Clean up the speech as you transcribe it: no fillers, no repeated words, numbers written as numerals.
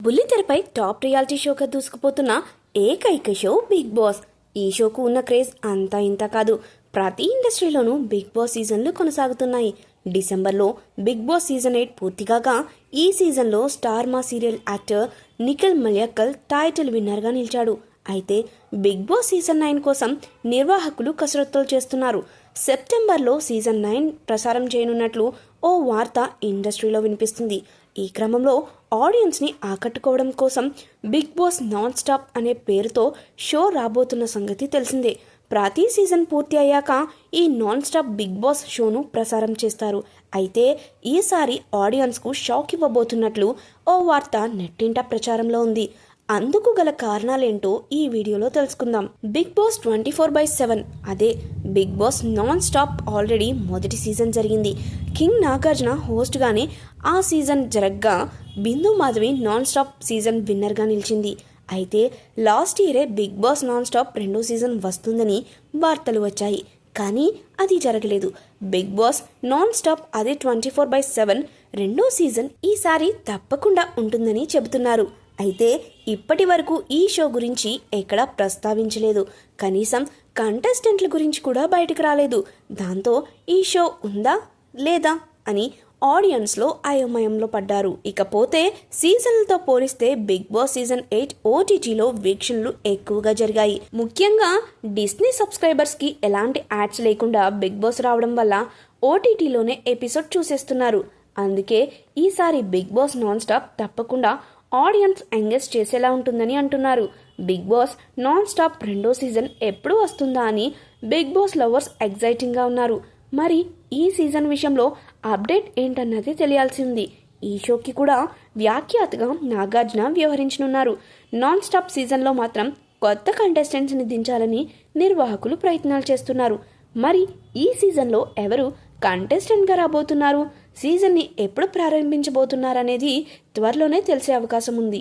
బుల్లితెరపై top reality షోగా దూసుకుపోతున్న ఏకైక show big boss. ఈ షోకు ఉన్న క్రేజ్ అంతా ఇంత కాదు. ప్రతి ఇండస్ట్రీలోనూ బిగ్ బాస్ సీజన్లు కొనసాగుతున్నాయి. డిసెంబర్లో బిగ్ బాస్ సీజన్ 8 పూర్తిగాగా ఈ సీజన్లో స్టార్ మా సీరియల్ యాక్టర్ నిఖిల్ మల్యక్కల్ టైటిల్ విన్నర్గా నిలిచాడు. అయితే బిగ్ బాస్ సీజన్ 9 కోసం నిర్వాహకులు కసరత్తులు చేస్తున్నారు. సెప్టెంబర్లో సీజన్ 9 ప్రసారం చేయనున్నట్లు ఓ వార్త ఇండస్ట్రీలో వినిపిస్తుంది. ఈ క్రమంలో ఆడియన్స్ని ఆకట్టుకోవడం కోసం బిగ్ బాస్ నాన్ స్టాప్ అనే పేరుతో షో రాబోతున్న సంగతి తెలిసిందే. ప్రతి సీజన్ పూర్తి అయ్యాక ఈ నాన్ స్టాప్ బిగ్ బాస్ షోను ప్రసారం చేస్తారు. అయితే ఈసారి ఆడియన్స్కు షాక్ ఇవ్వబోతున్నట్లు ఓ వార్త నెట్టింట ప్రచారంలో ఉంది. అందుకు గల కారణాలేంటో ఈ వీడియోలో తెలుసుకుందాం. బిగ్ బాస్ 24/7 అదే Bigg Boss non stop already మొదటి సీజన్ జరిగింది. కింగ్ నాగార్జున హోస్ట్గానే ఆ సీజన్ జరగ్గా Bindu Madhavi non stop season విన్నర్గా నిలిచింది. అయితే లాస్ట్ ఇయరే బిగ్ బాస్ నాన్ స్టాప్ రెండో సీజన్ వస్తుందని వార్తలు వచ్చాయి. కానీ అది జరగలేదు. బిగ్ బాస్ నాన్ స్టాప్ అదే 24/7 రెండో సీజన్ ఈసారి తప్పకుండా ఉంటుందని చెబుతున్నారు. అయితే ఇప్పటి వరకు ఈ షో గురించి ఎక్కడా ప్రస్తావించలేదు. కనీసం కంటెస్టెంట్ల గురించి కూడా బయటకు రాలేదు. దాంతో ఈ షో ఉందా లేదా అని ఆడియన్స్లో అయోమయంలో పడ్డారు. ఇకపోతే సీజన్లతో పోలిస్తే బిగ్ బాస్ సీజన్ 8 ఓటీటీలో వీక్షణలు ఎక్కువగా జరిగాయి. ముఖ్యంగా డిస్నీ సబ్స్క్రైబర్స్కి ఎలాంటి యాడ్స్ లేకుండా బిగ్ బాస్ రావడం వల్ల ఓటీటీలోనే ఎపిసోడ్ చూసేస్తున్నారు. అందుకే ఈసారి బిగ్ బాస్ నాన్ స్టాప్ తప్పకుండా ఆడియన్స్ ఎంగేజ్ చేసేలా ఉంటుందని అంటున్నారు. బిగ్ బాస్ నాన్ స్టాప్ రెండో సీజన్ ఎప్పుడు వస్తుందా అని బిగ్ బాస్ లవర్స్ ఎగ్జైటింగ్గా ఉన్నారు. మరి ఈ సీజన్ విషయంలో అప్డేట్ ఏంటన్నది తెలియాల్సి ఉంది. ఈ షోకి కూడా వ్యాఖ్యాతగా నాగార్జున వ్యవహరించనున్నారు. నాన్ స్టాప్ సీజన్లో మాత్రం కొత్త కంటెస్టెంట్స్ని దించాలని నిర్వాహకులు ప్రయత్నాలు చేస్తున్నారు. మరి ఈ సీజన్లో ఎవరు కంటెస్టెంట్గా రాబోతున్నారు, సీజన్ని ఎప్పుడు ప్రారంభించబోతున్నారనేది త్వరలోనే తెలిసే అవకాశం ఉంది.